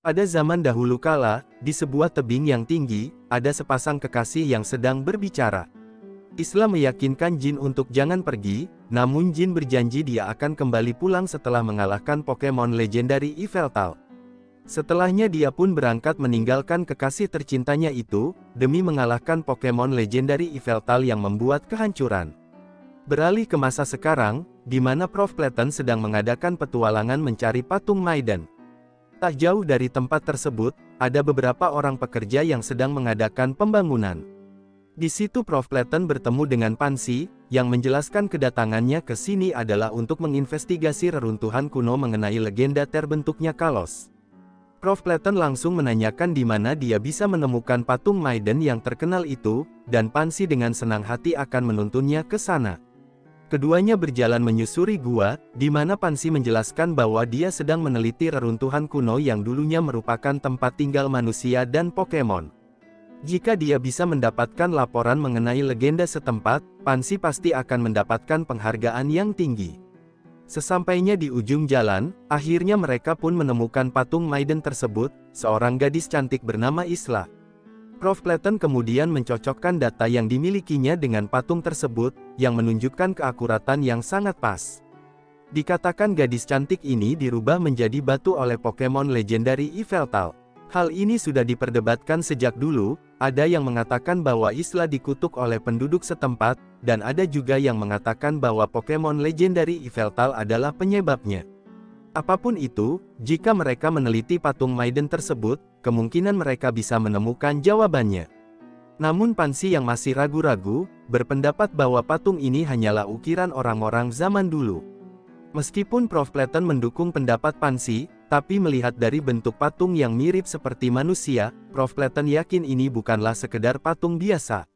Pada zaman dahulu kala, di sebuah tebing yang tinggi, ada sepasang kekasih yang sedang berbicara. Isla meyakinkan Jin untuk jangan pergi, namun Jin berjanji dia akan kembali pulang setelah mengalahkan Pokemon legendary Yveltal. Setelahnya dia pun berangkat meninggalkan kekasih tercintanya itu, demi mengalahkan Pokemon legendary Yveltal yang membuat kehancuran. Beralih ke masa sekarang, di mana Prof. Layton sedang mengadakan petualangan mencari patung Maiden. Tak jauh dari tempat tersebut, ada beberapa orang pekerja yang sedang mengadakan pembangunan. Di situ Prof. Layton bertemu dengan Pansy, yang menjelaskan kedatangannya ke sini adalah untuk menginvestigasi reruntuhan kuno mengenai legenda terbentuknya Kalos. Prof. Layton langsung menanyakan di mana dia bisa menemukan patung Maiden yang terkenal itu, dan Pansy dengan senang hati akan menuntunnya ke sana. Keduanya berjalan menyusuri gua, di mana Pansy menjelaskan bahwa dia sedang meneliti reruntuhan kuno yang dulunya merupakan tempat tinggal manusia dan Pokemon. Jika dia bisa mendapatkan laporan mengenai legenda setempat, Pansy pasti akan mendapatkan penghargaan yang tinggi. Sesampainya di ujung jalan, akhirnya mereka pun menemukan patung Maiden tersebut, seorang gadis cantik bernama Isla. Prof. Layton kemudian mencocokkan data yang dimilikinya dengan patung tersebut, yang menunjukkan keakuratan yang sangat pas. Dikatakan gadis cantik ini dirubah menjadi batu oleh Pokemon legendary Yveltal. Hal ini sudah diperdebatkan sejak dulu, ada yang mengatakan bahwa Isla dikutuk oleh penduduk setempat, dan ada juga yang mengatakan bahwa Pokemon legendary Yveltal adalah penyebabnya. Apapun itu, jika mereka meneliti patung Maiden tersebut, kemungkinan mereka bisa menemukan jawabannya. Namun Pansy yang masih ragu-ragu, berpendapat bahwa patung ini hanyalah ukiran orang-orang zaman dulu. Meskipun Prof. Layton mendukung pendapat Pansy, tapi melihat dari bentuk patung yang mirip seperti manusia, Prof. Layton yakin ini bukanlah sekedar patung biasa.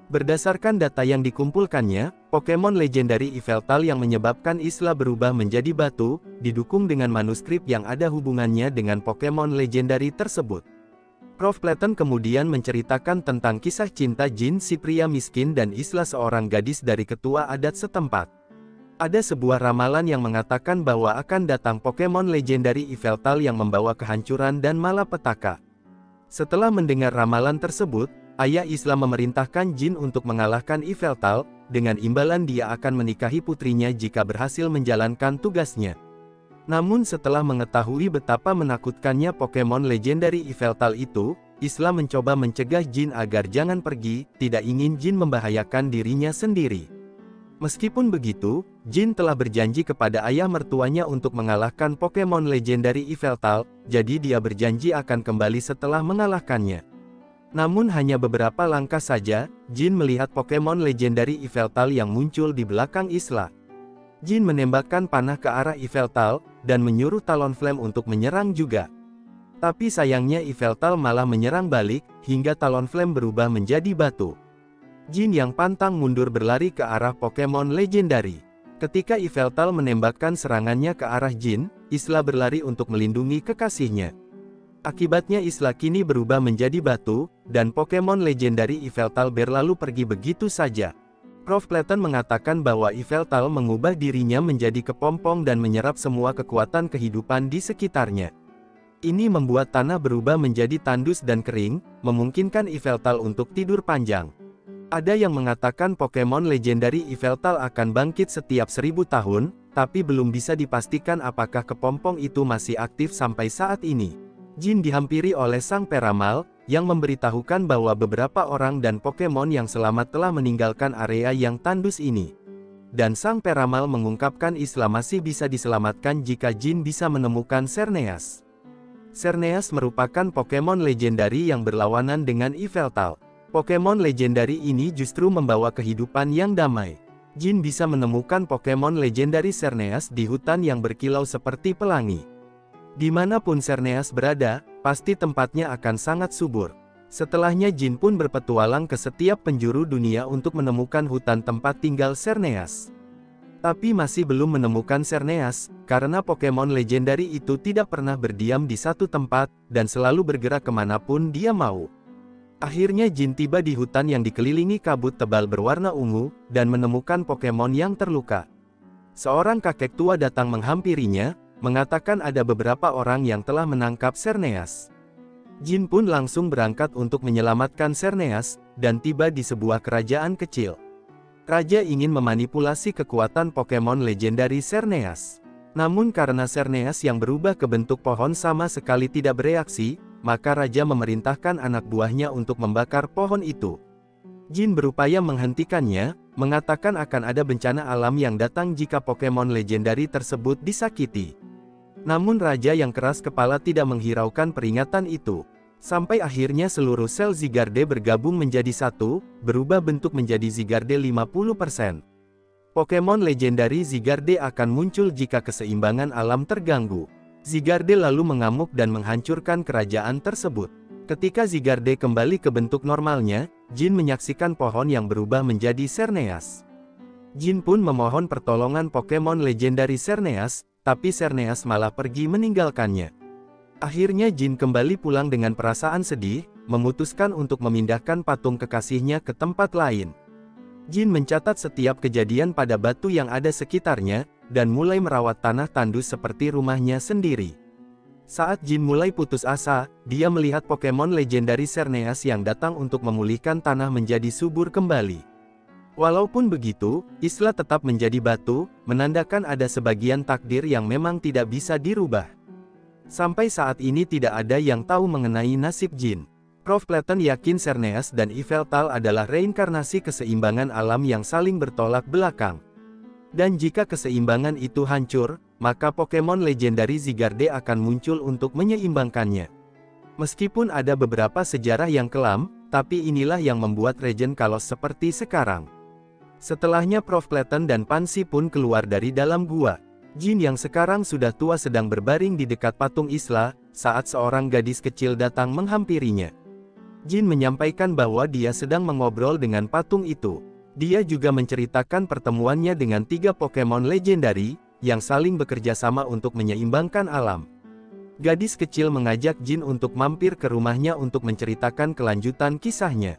Berdasarkan data yang dikumpulkannya, Pokemon legendary Yveltal yang menyebabkan Isla berubah menjadi batu, didukung dengan manuskrip yang ada hubungannya dengan Pokemon legendary tersebut. Prof. Layton kemudian menceritakan tentang kisah cinta Jin si pria miskin dan Isla seorang gadis dari ketua adat setempat. Ada sebuah ramalan yang mengatakan bahwa akan datang Pokemon legendary Yveltal yang membawa kehancuran dan malapetaka. Setelah mendengar ramalan tersebut, ayah Isla memerintahkan Jin untuk mengalahkan Yveltal, dengan imbalan dia akan menikahi putrinya jika berhasil menjalankan tugasnya. Namun setelah mengetahui betapa menakutkannya Pokemon legendary Yveltal itu, Isla mencoba mencegah Jin agar jangan pergi, tidak ingin Jin membahayakan dirinya sendiri. Meskipun begitu, Jin telah berjanji kepada ayah mertuanya untuk mengalahkan Pokemon legendary Yveltal, jadi dia berjanji akan kembali setelah mengalahkannya. Namun hanya beberapa langkah saja, Jin melihat Pokemon legendary Yveltal yang muncul di belakang Isla. Jin menembakkan panah ke arah Yveltal, dan menyuruh Talonflame untuk menyerang juga. Tapi sayangnya Yveltal malah menyerang balik, hingga Talonflame berubah menjadi batu. Jin yang pantang mundur berlari ke arah Pokemon legendary. Ketika Yveltal menembakkan serangannya ke arah Jin, Isla berlari untuk melindungi kekasihnya. Akibatnya Isla kini berubah menjadi batu, dan Pokemon legendary Yveltal berlalu pergi begitu saja. Prof. Layton mengatakan bahwa Yveltal mengubah dirinya menjadi kepompong dan menyerap semua kekuatan kehidupan di sekitarnya. Ini membuat tanah berubah menjadi tandus dan kering, memungkinkan Yveltal untuk tidur panjang. Ada yang mengatakan Pokemon legendary Yveltal akan bangkit setiap 1000 tahun, tapi belum bisa dipastikan apakah kepompong itu masih aktif sampai saat ini. Jin dihampiri oleh Sang Peramal, yang memberitahukan bahwa beberapa orang dan Pokemon yang selamat telah meninggalkan area yang tandus ini. Dan Sang Peramal mengungkapkan Isla masih bisa diselamatkan jika Jin bisa menemukan Xerneas. Xerneas merupakan Pokemon legendary yang berlawanan dengan Yveltal. Pokemon legendary ini justru membawa kehidupan yang damai. Jin bisa menemukan Pokemon legendary Xerneas di hutan yang berkilau seperti pelangi. Dimanapun Xerneas berada, pasti tempatnya akan sangat subur. Setelahnya Jin pun berpetualang ke setiap penjuru dunia untuk menemukan hutan tempat tinggal Xerneas. Tapi masih belum menemukan Xerneas, karena Pokemon legendary itu tidak pernah berdiam di satu tempat, dan selalu bergerak kemanapun dia mau. Akhirnya Jin tiba di hutan yang dikelilingi kabut tebal berwarna ungu, dan menemukan Pokemon yang terluka. Seorang kakek tua datang menghampirinya, mengatakan ada beberapa orang yang telah menangkap Xerneas. Jin pun langsung berangkat untuk menyelamatkan Xerneas, dan tiba di sebuah kerajaan kecil. Raja ingin memanipulasi kekuatan Pokemon legendari Xerneas. Namun karena Xerneas yang berubah ke bentuk pohon sama sekali tidak bereaksi, maka Raja memerintahkan anak buahnya untuk membakar pohon itu. Jin berupaya menghentikannya, mengatakan akan ada bencana alam yang datang jika Pokemon legendari tersebut disakiti. Namun Raja yang keras kepala tidak menghiraukan peringatan itu. Sampai akhirnya seluruh sel Zygarde bergabung menjadi satu, berubah bentuk menjadi Zygarde 50%. Pokemon legendari Zygarde akan muncul jika keseimbangan alam terganggu. Zygarde lalu mengamuk dan menghancurkan kerajaan tersebut. Ketika Zygarde kembali ke bentuk normalnya, Jin menyaksikan pohon yang berubah menjadi Xerneas. Jin pun memohon pertolongan Pokemon legendari Xerneas, tapi Xerneas malah pergi meninggalkannya. Akhirnya Jin kembali pulang dengan perasaan sedih, memutuskan untuk memindahkan patung kekasihnya ke tempat lain. Jin mencatat setiap kejadian pada batu yang ada sekitarnya, dan mulai merawat tanah tandus seperti rumahnya sendiri. Saat Jin mulai putus asa, dia melihat Pokemon legendari Xerneas yang datang untuk memulihkan tanah menjadi subur kembali. Walaupun begitu, Isla tetap menjadi batu, menandakan ada sebagian takdir yang memang tidak bisa dirubah. Sampai saat ini tidak ada yang tahu mengenai nasib Jin. Prof. Clayton yakin Xerneas dan Yveltal adalah reinkarnasi keseimbangan alam yang saling bertolak belakang. Dan jika keseimbangan itu hancur, maka Pokemon legendari Zygarde akan muncul untuk menyeimbangkannya. Meskipun ada beberapa sejarah yang kelam, tapi inilah yang membuat Regen Kalos seperti sekarang. Setelahnya Prof. Clayton dan Pansy pun keluar dari dalam gua. Jin yang sekarang sudah tua sedang berbaring di dekat patung Isla, saat seorang gadis kecil datang menghampirinya. Jin menyampaikan bahwa dia sedang mengobrol dengan patung itu. Dia juga menceritakan pertemuannya dengan 3 Pokemon legendari, yang saling bekerja sama untuk menyeimbangkan alam. Gadis kecil mengajak Jin untuk mampir ke rumahnya untuk menceritakan kelanjutan kisahnya.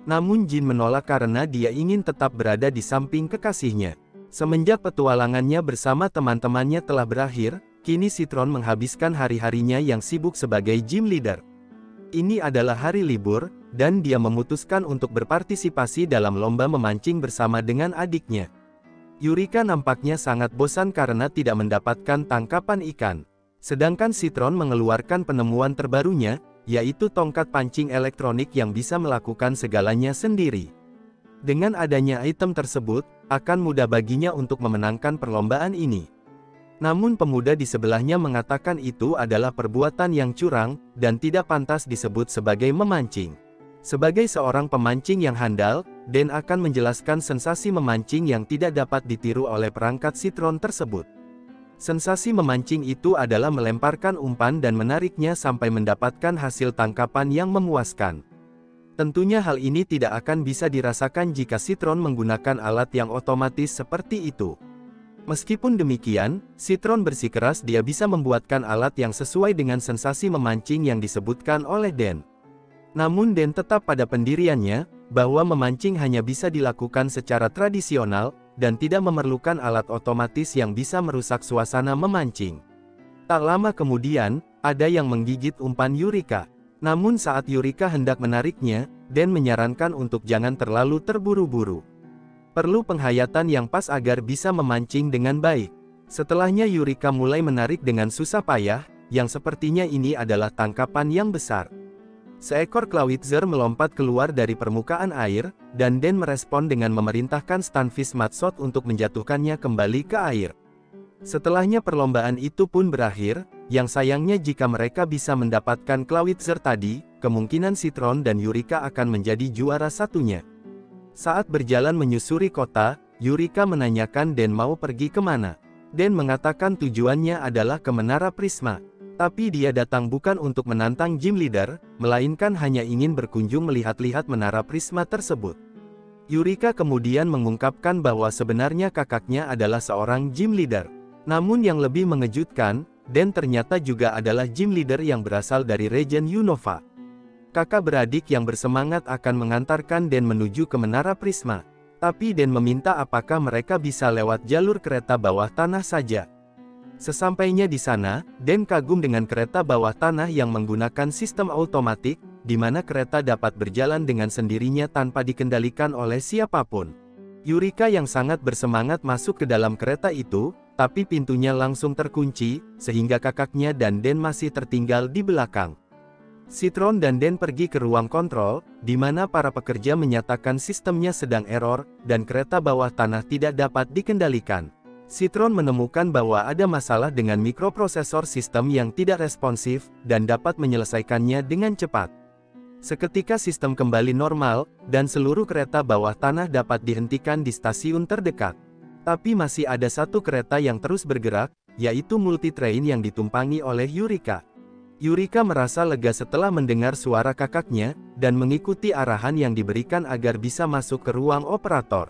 Namun Jin menolak karena dia ingin tetap berada di samping kekasihnya. Semenjak petualangannya bersama teman-temannya telah berakhir, kini Citron menghabiskan hari-harinya yang sibuk sebagai gym leader. Ini adalah hari libur, dan dia memutuskan untuk berpartisipasi dalam lomba memancing bersama dengan adiknya. Yurika nampaknya sangat bosan karena tidak mendapatkan tangkapan ikan. Sedangkan Citron mengeluarkan penemuan terbarunya, yaitu tongkat pancing elektronik yang bisa melakukan segalanya sendiri. Dengan adanya item tersebut, akan mudah baginya untuk memenangkan perlombaan ini. Namun pemuda di sebelahnya mengatakan itu adalah perbuatan yang curang, dan tidak pantas disebut sebagai memancing. Sebagai seorang pemancing yang handal, Dan akan menjelaskan sensasi memancing yang tidak dapat ditiru oleh perangkat Citron tersebut. Sensasi memancing itu adalah melemparkan umpan dan menariknya sampai mendapatkan hasil tangkapan yang memuaskan. Tentunya hal ini tidak akan bisa dirasakan jika Citron menggunakan alat yang otomatis seperti itu. Meskipun demikian, Citron bersikeras dia bisa membuatkan alat yang sesuai dengan sensasi memancing yang disebutkan oleh Dan. Namun Dan tetap pada pendiriannya, bahwa memancing hanya bisa dilakukan secara tradisional, dan tidak memerlukan alat otomatis yang bisa merusak suasana memancing. Tak lama kemudian, ada yang menggigit umpan Yurika. Namun saat Yurika hendak menariknya, Dan menyarankan untuk jangan terlalu terburu-buru. Perlu penghayatan yang pas agar bisa memancing dengan baik. Setelahnya Yurika mulai menarik dengan susah payah, yang sepertinya ini adalah tangkapan yang besar. Seekor Clawitzer melompat keluar dari permukaan air, dan Dan merespon dengan memerintahkan Stunfisk Mudshot untuk menjatuhkannya kembali ke air. Setelahnya perlombaan itu pun berakhir, yang sayangnya jika mereka bisa mendapatkan Clawitzer tadi, kemungkinan Citron dan Yurika akan menjadi juara satunya. Saat berjalan menyusuri kota, Yurika menanyakan Dan mau pergi kemana. Dan mengatakan tujuannya adalah ke Menara Prisma. Tapi dia datang bukan untuk menantang gym leader, melainkan hanya ingin berkunjung melihat-lihat Menara Prisma tersebut. Yurika kemudian mengungkapkan bahwa sebenarnya kakaknya adalah seorang gym leader. Namun yang lebih mengejutkan, Dan ternyata juga adalah gym leader yang berasal dari Region Unova. Kakak beradik yang bersemangat akan mengantarkan Dan menuju ke Menara Prisma. Tapi Dan meminta apakah mereka bisa lewat jalur kereta bawah tanah saja. Sesampainya di sana, Den kagum dengan kereta bawah tanah yang menggunakan sistem otomatik, di mana kereta dapat berjalan dengan sendirinya tanpa dikendalikan oleh siapapun. Yurika yang sangat bersemangat masuk ke dalam kereta itu, tapi pintunya langsung terkunci, sehingga kakaknya dan Den masih tertinggal di belakang. Citron dan Den pergi ke ruang kontrol, di mana para pekerja menyatakan sistemnya sedang error, dan kereta bawah tanah tidak dapat dikendalikan. Citron menemukan bahwa ada masalah dengan mikroprosesor sistem yang tidak responsif, dan dapat menyelesaikannya dengan cepat. Seketika sistem kembali normal, dan seluruh kereta bawah tanah dapat dihentikan di stasiun terdekat. Tapi masih ada satu kereta yang terus bergerak, yaitu Multitrain yang ditumpangi oleh Yurika. Yurika merasa lega setelah mendengar suara kakaknya, dan mengikuti arahan yang diberikan agar bisa masuk ke ruang operator.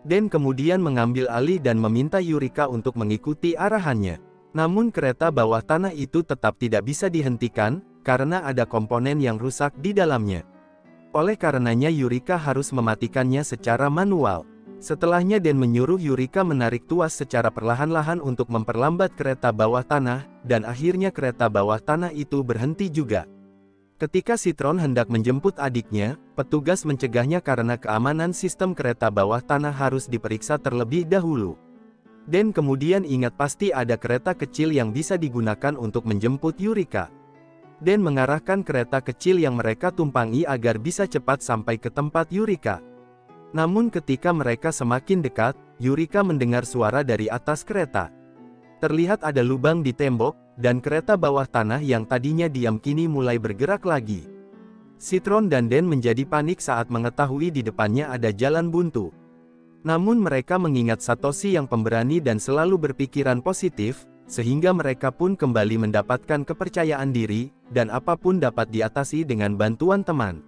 Den kemudian mengambil alih dan meminta Yurika untuk mengikuti arahannya. Namun kereta bawah tanah itu tetap tidak bisa dihentikan, karena ada komponen yang rusak di dalamnya. Oleh karenanya Yurika harus mematikannya secara manual. Setelahnya Den menyuruh Yurika menarik tuas secara perlahan-lahan untuk memperlambat kereta bawah tanah, dan akhirnya kereta bawah tanah itu berhenti juga. Ketika Citron hendak menjemput adiknya, petugas mencegahnya karena keamanan sistem kereta bawah tanah harus diperiksa terlebih dahulu. Den kemudian ingat pasti ada kereta kecil yang bisa digunakan untuk menjemput Yurika. Den mengarahkan kereta kecil yang mereka tumpangi agar bisa cepat sampai ke tempat Yurika. Namun ketika mereka semakin dekat, Yurika mendengar suara dari atas kereta. Terlihat ada lubang di tembok, dan kereta bawah tanah yang tadinya diam kini mulai bergerak lagi. Citron dan Den menjadi panik saat mengetahui di depannya ada jalan buntu. Namun mereka mengingat Satoshi yang pemberani dan selalu berpikiran positif, sehingga mereka pun kembali mendapatkan kepercayaan diri, dan apapun dapat diatasi dengan bantuan teman.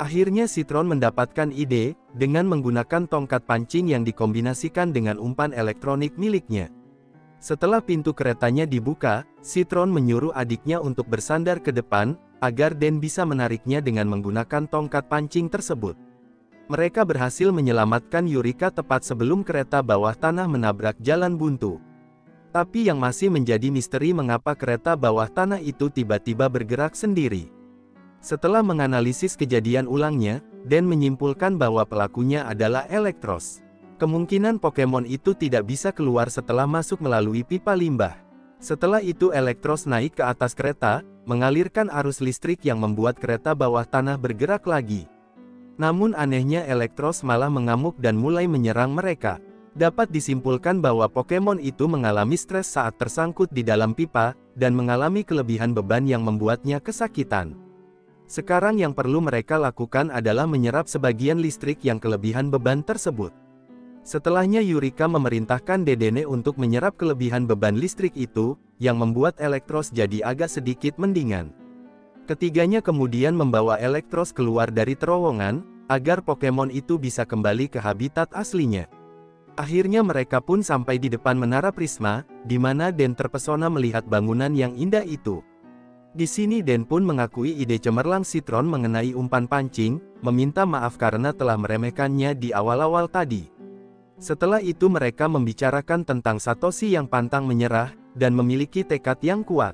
Akhirnya Citron mendapatkan ide, dengan menggunakan tongkat pancing yang dikombinasikan dengan umpan elektronik miliknya. Setelah pintu keretanya dibuka, Citron menyuruh adiknya untuk bersandar ke depan, agar Den bisa menariknya dengan menggunakan tongkat pancing tersebut. Mereka berhasil menyelamatkan Yurika tepat sebelum kereta bawah tanah menabrak jalan buntu. Tapi yang masih menjadi misteri mengapa kereta bawah tanah itu tiba-tiba bergerak sendiri. Setelah menganalisis kejadian ulangnya, Den menyimpulkan bahwa pelakunya adalah Electros. Kemungkinan Pokemon itu tidak bisa keluar setelah masuk melalui pipa limbah. Setelah itu Electros naik ke atas kereta, mengalirkan arus listrik yang membuat kereta bawah tanah bergerak lagi. Namun anehnya Electros malah mengamuk dan mulai menyerang mereka. Dapat disimpulkan bahwa Pokemon itu mengalami stres saat tersangkut di dalam pipa, dan mengalami kelebihan beban yang membuatnya kesakitan. Sekarang yang perlu mereka lakukan adalah menyerap sebagian listrik yang kelebihan beban tersebut. Setelahnya Yurika memerintahkan Dedenne untuk menyerap kelebihan beban listrik itu, yang membuat Electros jadi agak sedikit mendingan. Ketiganya kemudian membawa Electros keluar dari terowongan, agar Pokemon itu bisa kembali ke habitat aslinya. Akhirnya mereka pun sampai di depan menara Prisma, di mana Den terpesona melihat bangunan yang indah itu. Di sini Den pun mengakui ide cemerlang Citron mengenai umpan pancing, meminta maaf karena telah meremehkannya di awal-awal tadi. Setelah itu mereka membicarakan tentang Satoshi yang pantang menyerah, dan memiliki tekad yang kuat.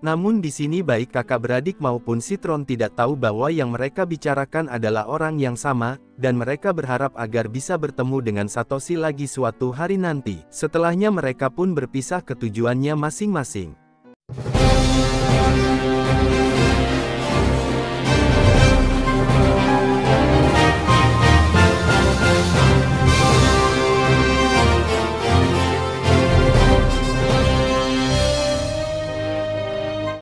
Namun di sini baik kakak beradik maupun Citron tidak tahu bahwa yang mereka bicarakan adalah orang yang sama, dan mereka berharap agar bisa bertemu dengan Satoshi lagi suatu hari nanti. Setelahnya mereka pun berpisah ke tujuannya masing-masing.